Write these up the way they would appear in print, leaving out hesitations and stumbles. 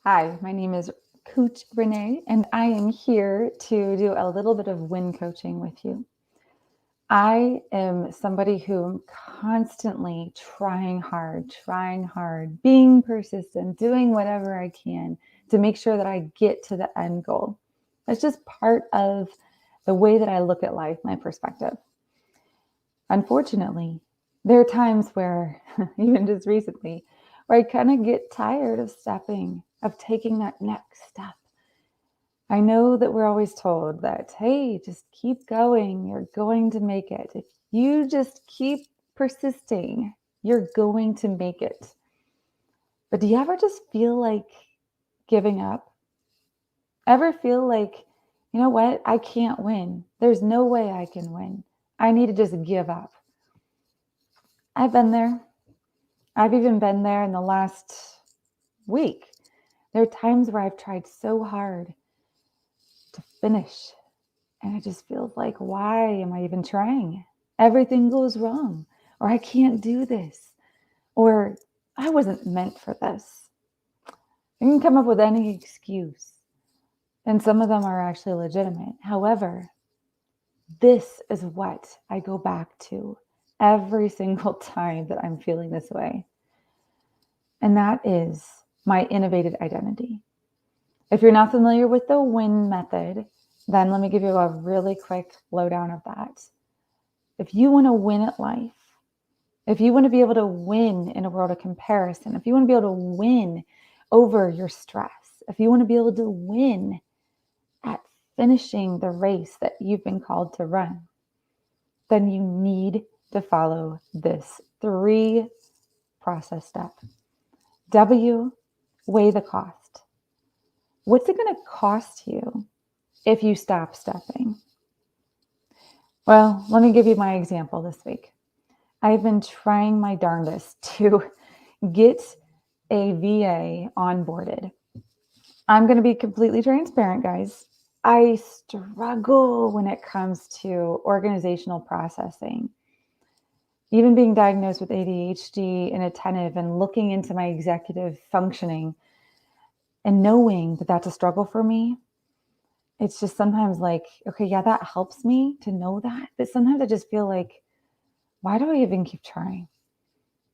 Hi, my name is Coach Renee, and I am here to do a little bit of win coaching with you. I am somebody who am constantly trying hard, being persistent, doing whatever I can to make sure that I get to the end goal. That's just part of the way that I look at life, my perspective. Unfortunately, there are times where, even just recently, where I kind of get tired of taking that next step. I know that we're always told that, hey, just keep going. You're going to make it. If you just keep persisting, you're going to make it. But do you ever just feel like giving up? Ever feel like, you know what? I can't win. There's no way I can win. I need to just give up. I've been there. I've even been there in the last week. There are times where I've tried so hard to finish, and it just feels like, why am I even trying? Everything goes wrong, or I can't do this, or I wasn't meant for this. You can come up with any excuse, and some of them are actually legitimate. However, this is what I go back to every single time that I'm feeling this way. And that is my innovated identity. If you're not familiar with the WIN method, then let me give you a really quick lowdown of that. If you want to win at life, if you want to be able to win in a world of comparison, if you want to be able to win over your stress, if you want to be able to win at finishing the race that you've been called to run, then you need to follow this 3 process step. W, weigh the cost. What's it going to cost you if you stop stepping? Well, let me give you my example this week. I've been trying my darndest to get a VA onboarded. I'm going to be completely transparent, guys. I struggle when it comes to organizational processing. Even being diagnosed with ADHD and attentive and looking into my executive functioning and knowing that that's a struggle for me, it's just sometimes like, okay, yeah, that helps me to know that. But sometimes I just feel like, why do I even keep trying?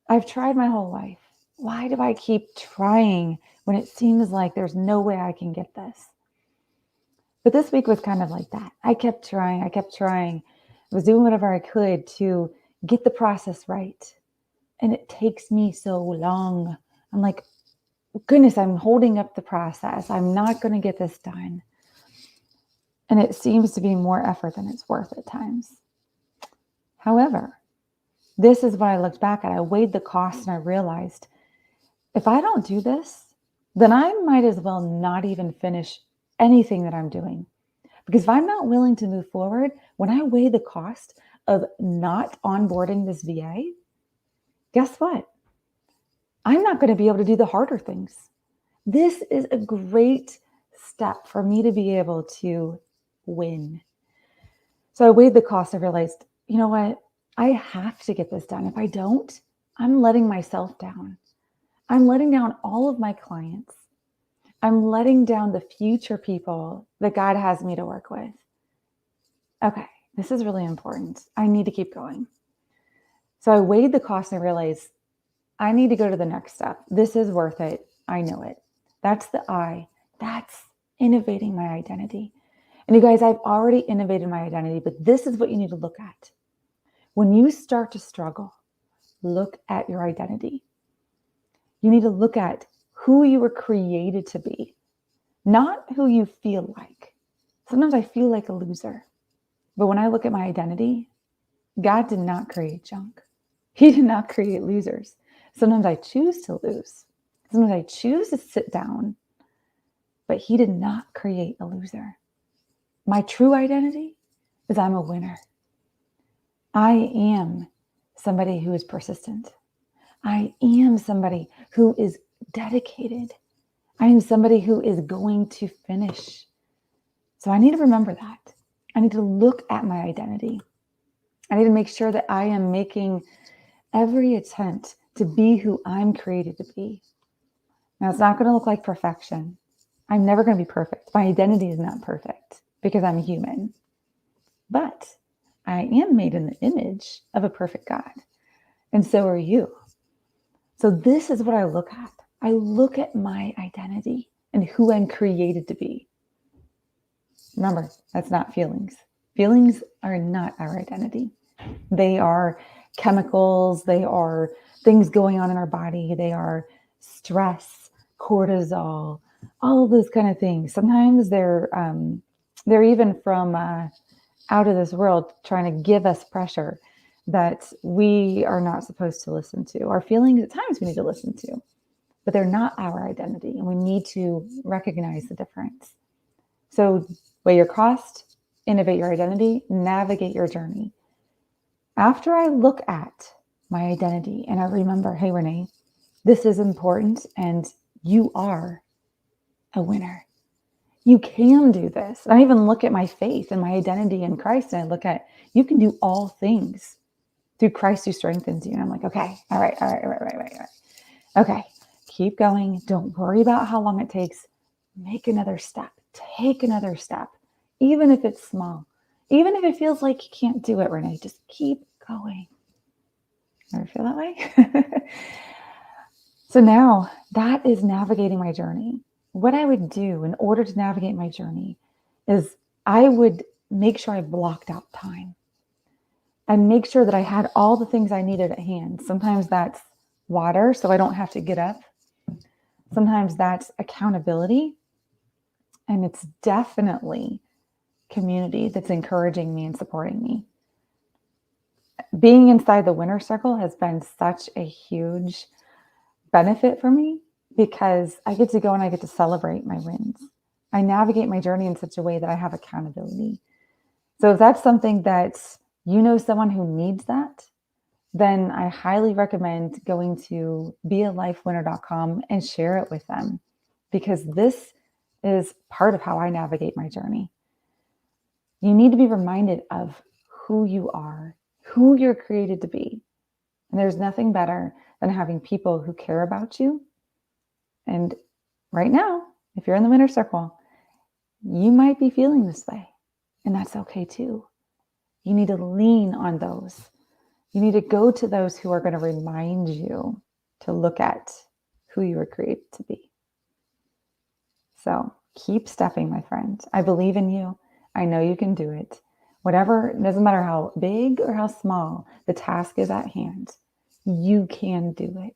I've tried my whole life. Why do I keep trying when it seems like there's no way I can get this? But this week was kind of like that. I kept trying. I was doing whatever I could to get the process right. And it takes me so long. I'm like, goodness, I'm holding up the process. I'm not going to get this done. And it seems to be more effort than it's worth at times. However, this is what I looked back at. I weighed the cost and I realized if I don't do this, then I might as well not even finish anything that I'm doing. Because if I'm not willing to move forward, when I weigh the cost of not onboarding this VA, guess what? I'm not going to be able to do the harder things. This is a great step for me to be able to win. So I weighed the cost and realized, you know what? I have to get this done. If I don't, I'm letting myself down. I'm letting down all of my clients. I'm letting down the future people that God has me to work with. Okay, this is really important. I need to keep going. So I weighed the cost and realized I need to go to the next step. This is worth it. I know it. That's the I. That's innovating my identity. And you guys, I've already innovated my identity, but this is what you need to look at. When you start to struggle, look at your identity. You need to look at who you were created to be, not who you feel like. Sometimes I feel like a loser. But when I look at my identity, God did not create junk. He did not create losers. Sometimes I choose to lose. Sometimes I choose to sit down. But He did not create a loser. My true identity is I'm a winner. I am somebody who is persistent. I am somebody who is dedicated. I am somebody who is going to finish. So I need to remember that. I need to look at my identity. I need to make sure that I am making every attempt to be who I'm created to be. Now, it's not going to look like perfection. I'm never going to be perfect. My identity is not perfect because I'm human. But I am made in the image of a perfect God. And so are you. So this is what I look at. I look at my identity and who I'm created to be. Remember, that's not feelings. Feelings are not our identity. They are chemicals. They are things going on in our body. They are stress, cortisol, all of those kind of things. Sometimes they're even from out of this world, trying to give us pressure that we are not supposed to listen to. Our feelings at times we need to listen to, but they're not our identity, and we need to recognize the difference. So weigh your cost, innovate your identity, navigate your journey. After I look at my identity and I remember, hey, Renee, this is important and you are a winner. You can do this. I even look at my faith and my identity in Christ, and I look at, you can do all things through Christ who strengthens you. And I'm like, okay, all right. Okay, keep going. Don't worry about how long it takes. Make another step. Take another step, even if it's small. Even if it feels like you can't do it, Renee, just keep going. Ever feel that way? So now that is navigating my journey. What I would do in order to navigate my journey is I would make sure I blocked out time and make sure that I had all the things I needed at hand. Sometimes that's water, so I don't have to get up. Sometimes that's accountability. And it's definitely community that's encouraging me and supporting me. Being inside the winner circle has been such a huge benefit for me because I get to go and I get to celebrate my wins. I navigate my journey in such a way that I have accountability. So if that's something that you know someone who needs that, then I highly recommend going to bealifewinner.com and share it with them, because this is part of how I navigate my journey. You need to be reminded of who you are, who you're created to be. And there's nothing better than having people who care about you. And right now, if you're in the winner circle, you might be feeling this way, and that's okay too. You need to lean on those. You need to go to those who are going to remind you to look at who you were created to be. So keep stepping, my friend. I believe in you. I know you can do it. Whatever, it doesn't matter how big or how small the task is at hand, you can do it.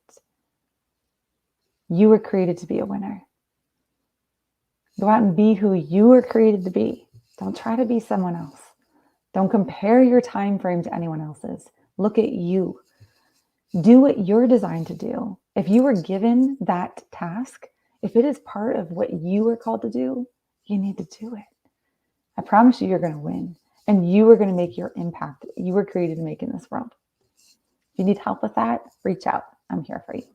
You were created to be a winner. Go out and be who you were created to be. Don't try to be someone else. Don't compare your time frame to anyone else's. Look at you. Do what you're designed to do. If you were given that task, if it is part of what you were called to do, you need to do it. I promise you're going to win, and you are going to make your impact you were created to make in this world. If you need help with that, reach out. I'm here for you.